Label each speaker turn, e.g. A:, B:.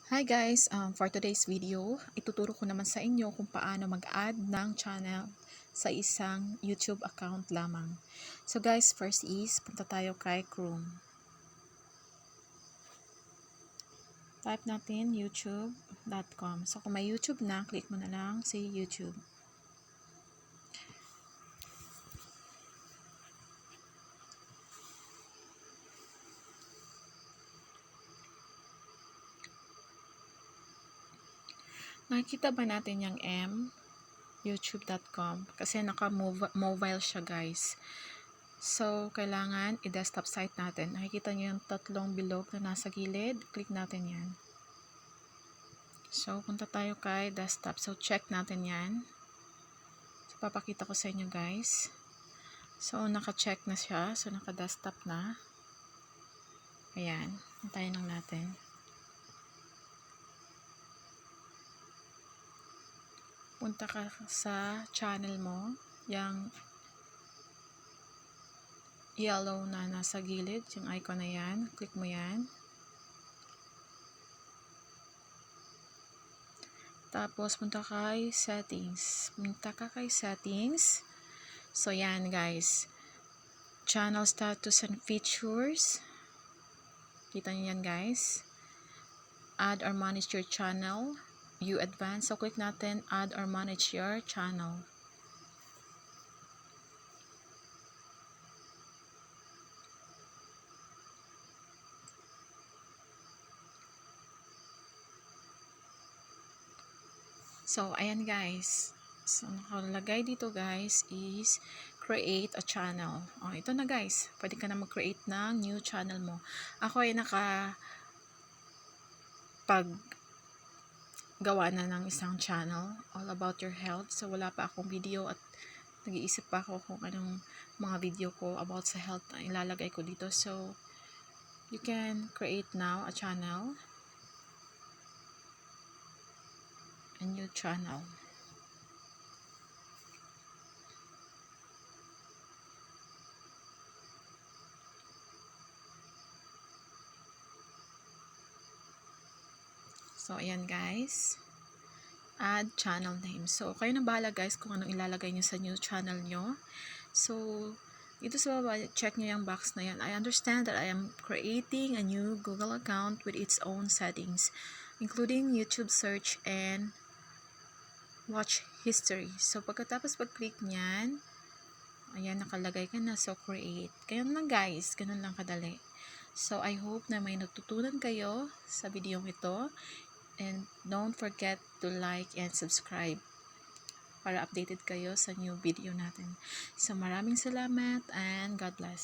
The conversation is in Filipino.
A: Hi guys, for today's video, ituturo ko naman sa inyo kung paano mag-add ng channel sa isang YouTube account lamang. So guys, first is, punta tayo kay Chrome. Type natin youtube.com. So kung may YouTube na, click mo na lang si YouTube. Nakikita ba natin yung youtube.com? Kasi naka-mobile siya guys. So, kailangan i-desktop site natin. Nakikita nyo yung tatlong bilog na nasa gilid. Click natin yan. So, punta tayo kay desktop. So, check natin yan. So, papakita ko sa inyo guys. So, naka-check na siya. So, naka-desktop na. Ayan. Hintayin lang natin. Punta ka sa channel mo. Yung yellow na nasa gilid. Yung icon na yan. Click mo yan. Tapos, punta kay settings. Punta ka kay settings. So, yan guys. Channel status and features. Kita nyo yan guys. Add or manage your channel. View advanced. So, click natin add or manage your channel. So, ayan guys. So, nakalagay dito guys is create a channel. Oh, ito na guys. Pwede ka na mag-create ng new channel mo. Ako ay gawa na ng isang channel all about your health. So, wala pa akong video at nag-iisip pa ako kung anong mga video ko about sa health na ilalagay ko dito. So, you can create now a channel. A new channel. So, ayan guys. Add channel name. So, kayo na bahala guys kung anong ilalagay nyo sa new channel nyo. So, dito sa baba, check nyo yung box na yan. I understand that I am creating a new Google account with its own settings, including YouTube search and watch history. So, pagkatapos pag-click nyan, ayan, nakalagay ka na. So, create. Ganun lang guys. Ganun lang kadali. So, I hope na may natutunan kayo sa video ito. And don't forget to like and subscribe para updated kayo sa new video natin. So, maraming salamat and God bless.